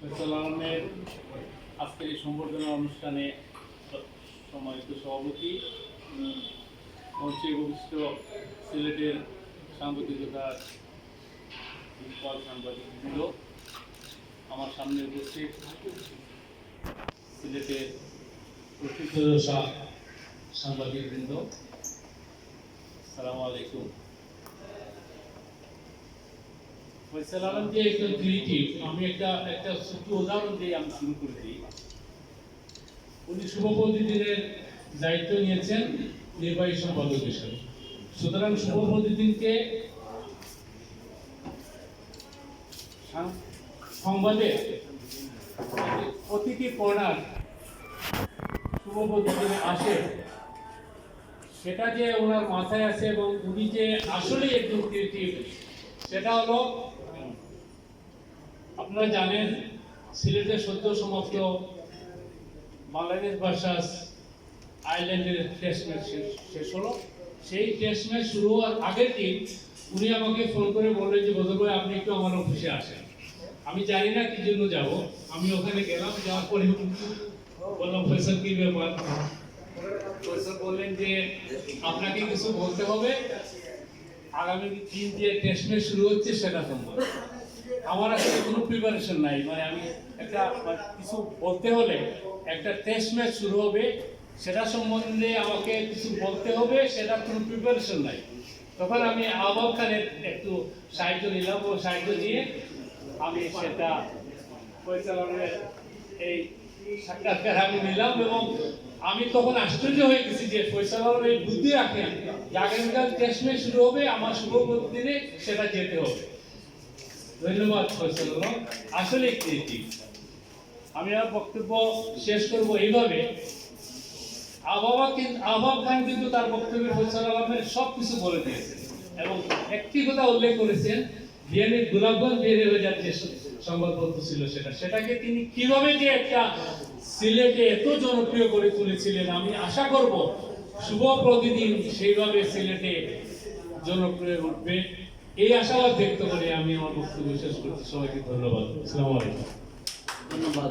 ফয়সাল আলমের আজকের এই সম্বর্ধনা অনুষ্ঠানে সম্মানিত সভাপতি, মঞ্চে উপবিষ্ট সিলেটের সাংবাদিকতার সাংবাদিকবৃন্দ, আমার সামনে উপস্থিত সিলেটের প্রকৃত সাংবাদিকবৃন্দ, আসসালামু আলাইকুম। ফয়সাল আলম যে একজন ক্রিয়েটিভ, আমি একটা ছোট্ট উদাহরণ দিয়ে আমি শুরু করে দিই। উনি শুভপ্রতিদিনের দায়িত্ব নিয়েছেন নির্বাহী সম্পাদক হিসেবে। সুতরাং শুভপ্রতিদিনকে সংবাদে প্রতিটি কর্নার শুভপ্রতিদিনে আসে, সেটা যে ওনার মাথায় আছে এবং উনি যে আসলে একজন ক্রিয়েটিভ, সেটা হলো, আপনারা জানেন সিলেটের সদ্য সমাপ্ত বাংলাদেশ ভার্সাস আয়ারল্যান্ডের টেস্ট ম্যাচ শেষ হলো। সেই টেস্ট ম্যাচ শুরু হওয়ার আগের দিন উনি আমাকে ফোন করে বললেন যে বদর ভাই, আপনি একটু আমার অফিসে আসেন। আমি জানি না কি জন্য যাব, আমি ওখানে গেলাম। যাওয়ার পরে বললাম, ফয়সাল কি ব্যাপার? ফয়সাল বললেন যে আপনাকে কিছু বলতে হবে, আগামী দিন যে টেস্ট ম্যাচ শুরু হচ্ছে সেটা সম্বন্ধে। আমার আসলে কোনো প্রিপারেশন নাই, মানে আমি একটা কিছু বলতে হলে, একটা টেস্ট ম্যাচ শুরু হবে সেটা সম্বন্ধে আমাকে কিছু বলতে হবে, সেটা কোনো প্রিপারেশন নাই। তখন আমি আহ্বাব খানের একটু সাহায্য নিলাম, ও সাহায্য নিয়ে আমি সেটা পরিচালনার এই সাক্ষাৎকার আমি নিলাম। এবং আমি তখন আশ্চর্য হয়ে গেছি যে ফয়সাল আলম এই বুদ্ধি রাখেন যে আগামীকাল টেস্ট ম্যাচ শুরু হবে, আমার শুভপ্রতিদিনে সেটা যেতে হবে। ধন্যবাদ ফয়সাল আলম, আসলে ক্রিয়েটিভ। আমি আর বক্তব্য শেষ করব এইভাবে। আহ্বাব খান কিন্তু তার বক্তব্যে ফয়সাল আলমের সবকিছু বলে দিয়েছেন এবং একটি কথা উল্লেখ করেছেন, বিএনএ গোলাপগঞ্জ বিএনএ যে সংবাদপত্র ছিল সেটাকে তিনি কিভাবে যে একটা সিলেটে এত জনপ্রিয় করে তুলেছিলেন। আমি আশা করব শুভ প্রতিদিন সেইভাবে সিলেটে জনপ্রিয় উঠবে, এই আশাবাদ ব্যক্ত করে আমি আমার বক্তব্য শেষ করছি। সবাইকে ধন্যবাদ। আসসালামু আলাইকুম। ধন্যবাদ।